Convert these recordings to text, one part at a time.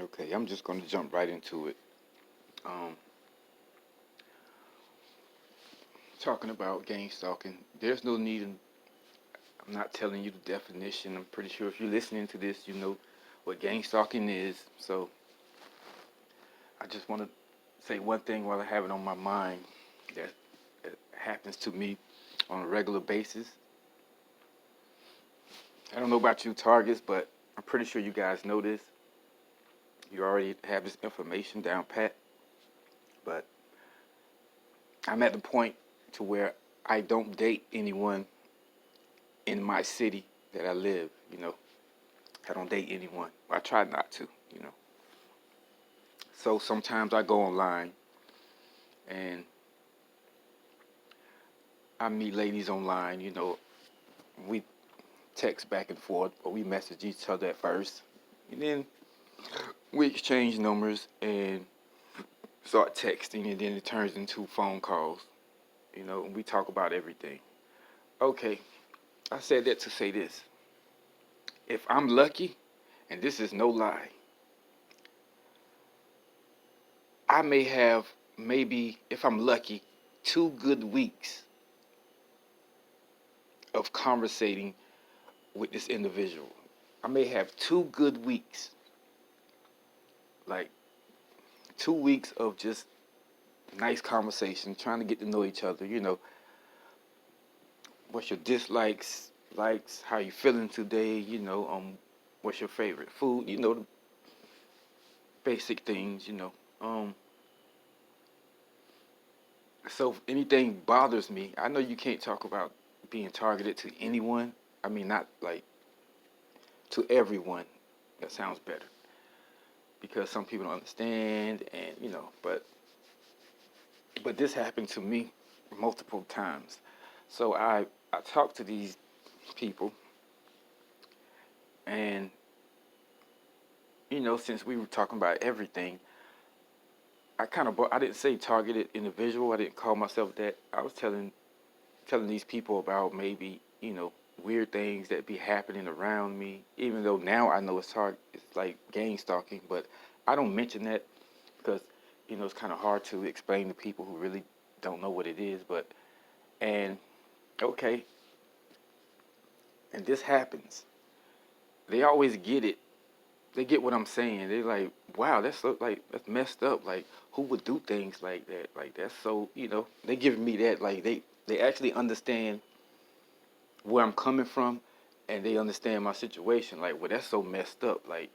Okay, I'm just going to jump right into it. Um, Talking about gang stalking, there's no need in, I'm not telling you the definition. I'm pretty sure if you're listening to this, you know what gang stalking is. So I just want to say one thing while I have it on my mind that, that happens to me on a regular basis. I don't know about you targets, but I'm pretty sure you guys know this. You already have this information down pat, but I'm at the point to where I don't date anyone in my city that I live, you know. I don't date anyone. I try not to, you know. So sometimes I go online and I meet ladies online, you know. We text back and forth or we message each other at first. And then we exchange numbers and start texting and then it turns into phone calls, you know, and we talk about everything. Okay, I said that to say this. If I'm lucky, and this is no lie, I may have maybe, if I'm lucky, 2 good weeks of conversating with this individual. I may have 2 good weeks, like 2 weeks of just nice conversation, trying to get to know each other. You know, what's your dislikes, likes, how you feeling today? You know, what's your favorite food? You know, the basic things. You know, so if anything bothers me, I know you can't talk about being targeted to anyone. I mean, not like to everyone. That sounds better because some people don't understand, and you know, but this happened to me multiple times. So I talked to these people, and you know, since we were talking about everything, I didn't say targeted individual. I didn't call myself that. I was telling these people about maybe you know weird things that be happening around me. Even though now I know it's like gang stalking, but I don't mention that because you know it's kind of hard to explain to people who really don't know what it is. But and okay, and this happens. They always get it. They get what I'm saying. They're like, wow, that's messed up. Like, who would do things like that? Like, that's so, you know, they giving me that. Like, they actually understand where I'm coming from, and they understand my situation. Like, well, that's so messed up. Like,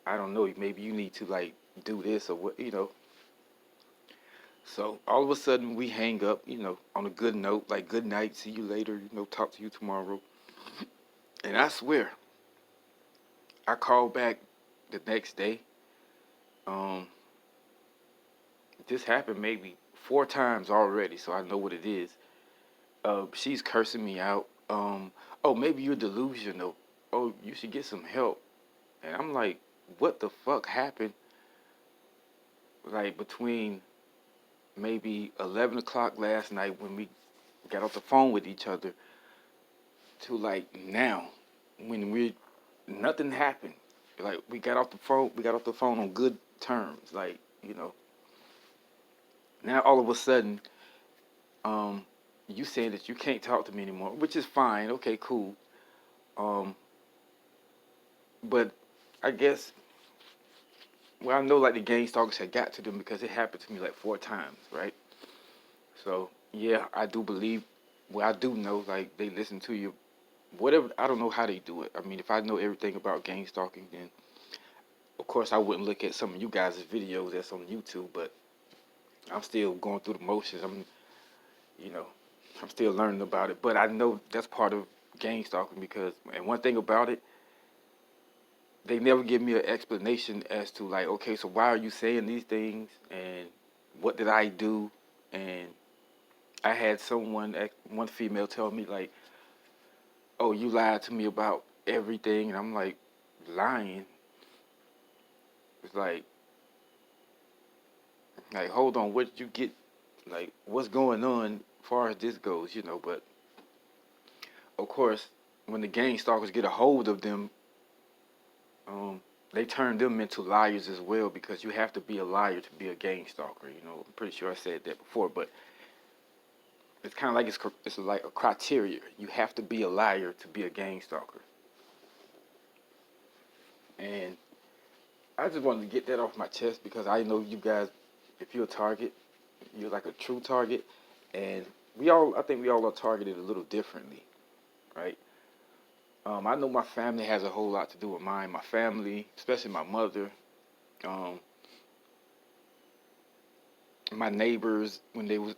I don't know. Maybe you need to like do this or what, you know. So all of a sudden we hang up, you know, on a good note, like good night, see you later, you know, talk to you tomorrow. And I swear, I called back the next day. Um, this happened maybe 4 times already, so I know what it is. She's cursing me out. Oh, maybe you're delusional. Oh, you should get some help. And I'm like, what the fuck happened? Like between maybe 11 o'clock last night when we got off the phone with each other to like now when nothing happened. Like we got off the phone on good terms. Like, you know, now all of a sudden, um, you saying that you can't talk to me anymore, which is fine. Okay, cool. Um, but I guess, well, I know like the gang stalkers had got to them because it happened to me like 4 times, right? So yeah, I do believe. Well, I do know like they listen to you. Whatever. I don't know how they do it. I mean, if I know everything about gang stalking, then of course I wouldn't look at some of you guys' videos that's on YouTube. But I'm still going through the motions. You know, I'm still learning about it. But I know that's part of gang stalking because, and one thing about it, they never give me an explanation as to like, okay, so why are you saying these things and what did I do? And I had one female tell me like, oh, you lied to me about everything, and I'm like, lying. It's like hold on, what did you get? Like, what's going on as far as this goes, you know? But of course, when the gang stalkers get a hold of them, um, they turn them into liars as well, because you have to be a liar to be a gang stalker. You know, I'm pretty sure I said that before, but it's kind of like it's like a criteria. You have to be a liar to be a gang stalker. And I just wanted to get that off my chest because I know you guys, if you're a target, you're like a true target, and I think we all are targeted a little differently, right? I know my family has a whole lot to do with mine. My family, especially my mother, um, my neighbors, when they was,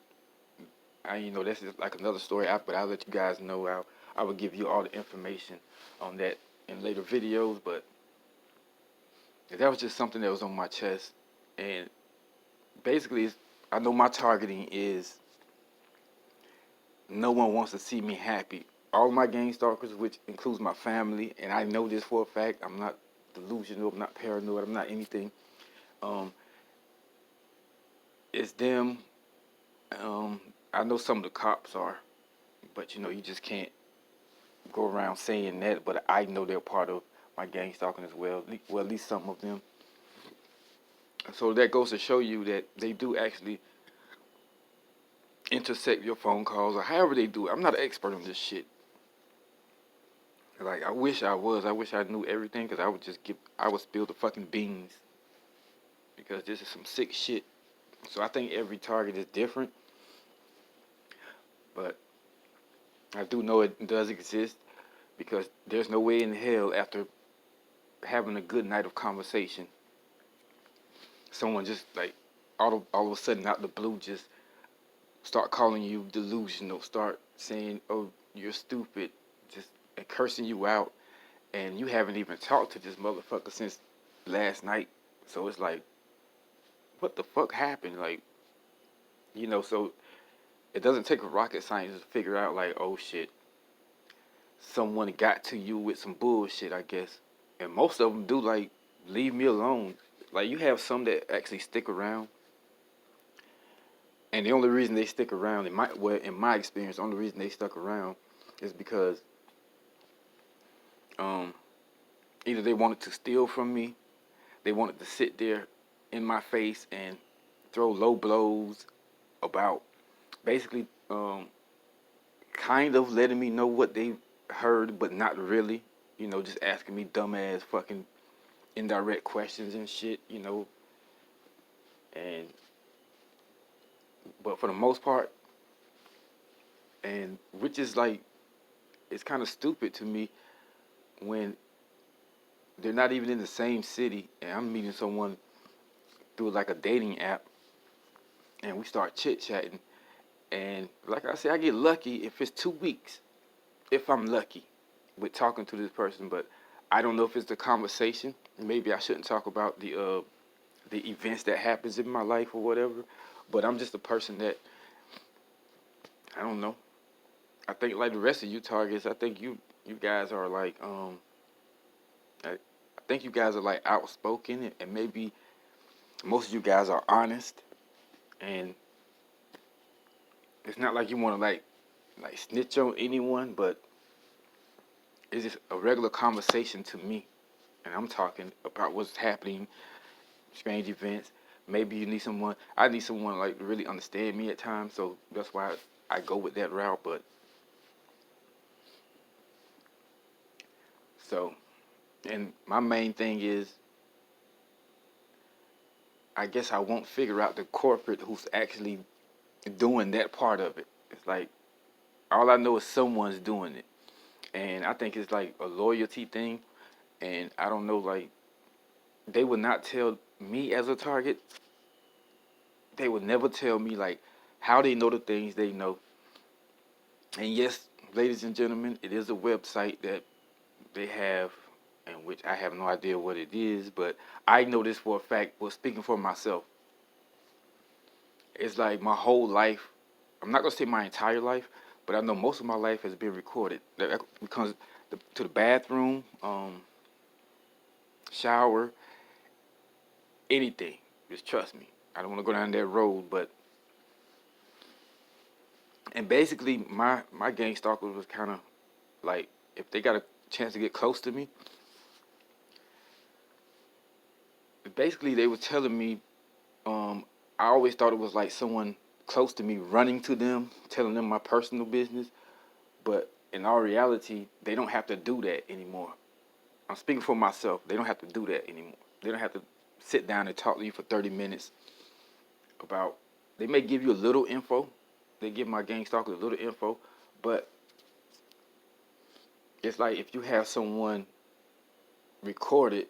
that's just like another story. But I'll let you guys know. I will give you all the information on that in later videos. But that was just something that was on my chest, and basically, I know my targeting is no one wants to see me happy. All my gang stalkers, which includes my family, and I know this for a fact. I'm not delusional. I'm not paranoid. I'm not anything. Um, it's them. I know some of the cops are, but you just can't go around saying that. But I know they're part of my gang stalking as well. Well, at least some of them. So that goes to show you that they do actually intersect your phone calls or however they do it. I'm not an expert on this shit. Like, I wish I was. I wish I knew everything, because I would spill the fucking beans, because this is some sick shit. So I think every target is different, but I do know it does exist, because there's no way in hell, after having a good night of conversation, someone just like all of a sudden out the blue just start calling you delusional, start saying, "Oh, you're stupid," just and cursing you out, and you haven't even talked to this motherfucker since last night. So it's like, what the fuck happened? Like, so it doesn't take a rocket scientist to figure out, like, oh shit, someone got to you with some bullshit, I guess. And most of them do, like, leave me alone. Like, you have some that actually stick around, and the only reason they stick around, in my experience, the only reason they stuck around is because um, either they wanted to steal from me, they wanted to sit there in my face and throw low blows about basically kind of letting me know what they heard, but not really. Just asking me dumbass fucking indirect questions and shit. And but for the most part, and which is like, it's kind of stupid to me when they're not even in the same city, and I'm meeting someone through like a dating app, and we start chit chatting, and like I said, I get lucky if it's 2 weeks, if I'm lucky with talking to this person. But I don't know if it's the conversation. Maybe I shouldn't talk about the events that happens in my life or whatever. But I'm just a person that, I don't know. I think like the rest of you targets, I think you guys are like I think you guys are like outspoken, and maybe most of you guys are honest, and it's not like you want to like snitch on anyone, but it's just a regular conversation to me, and I'm talking about what's happening, strange events. Maybe you need someone. I need someone like to really understand me at times, so that's why I go with that route. But so, and my main thing is, I guess I won't figure out the corporate who's actually doing that part of it. It's like all I know is someone's doing it, and I think it's like a loyalty thing. And I don't know, like, they would not tell me as a target. They would never tell me like how they know the things they know. And yes, ladies and gentlemen, it is a website that they have, in which I have no idea what it is, but I know this for a fact. Well, speaking for myself, it's like my whole life. I'm not gonna say my entire life, but I know most of my life has been recorded. That comes to the bathroom, shower, anything. Just trust me. I don't want to go down that road, but and basically my gang stalkers was kind of like, if they got a chance to get close to me, basically they were telling me, I always thought it was like someone close to me running to them, telling them my personal business. But in all reality, they don't have to do that anymore. I'm speaking for myself. They don't have to do that anymore. They don't have to sit down and talk to you for 30 minutes about. They may give you a little info. They give my gang stalkers a little info, but it's like if you have someone recorded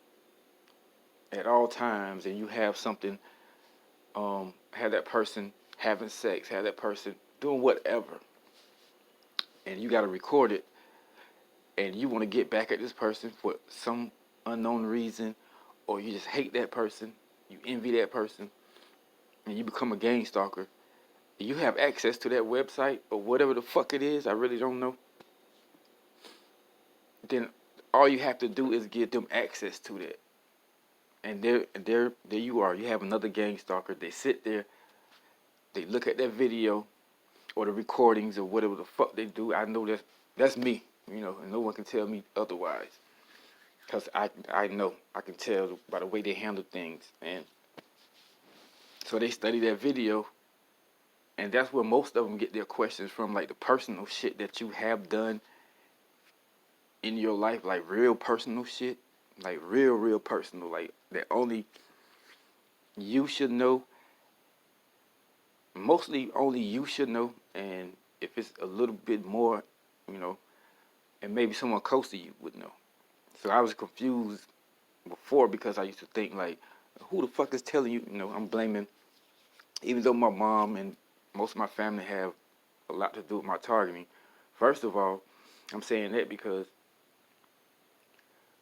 at all times and you have something, have that person having sex, have that person doing whatever, and you got to record it, and you want to get back at this person for some unknown reason, or you just hate that person, you envy that person, and you become a gang stalker, you have access to that website or whatever the fuck it is, I really don't know, then all you have to do is give them access to that. And there you are. You have another gang stalker. They sit there, they look at that video or the recordings or whatever the fuck they do. I know that's me, and no one can tell me otherwise. Because I know, I can tell by the way they handle things. And so they study that video, and that's where most of them get their questions from, like the personal shit that you have done in your life, like real personal shit, like real personal, like that only you should know. Mostly only you should know, and if it's a little bit more, you know, and maybe someone close to you would know. So I was confused before because I used to think like, who the fuck is telling you? I'm blaming, even though my mom and most of my family have a lot to do with my targeting. First of all, I'm saying that because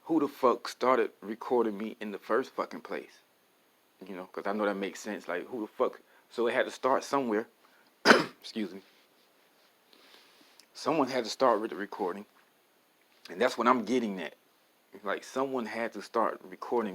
who the fuck started recording me in the first fucking place? Because I know that makes sense. Like, who the fuck? So it had to start somewhere. Excuse me. Someone had to start with the recording. And that's what I'm getting at. Like, someone had to start recording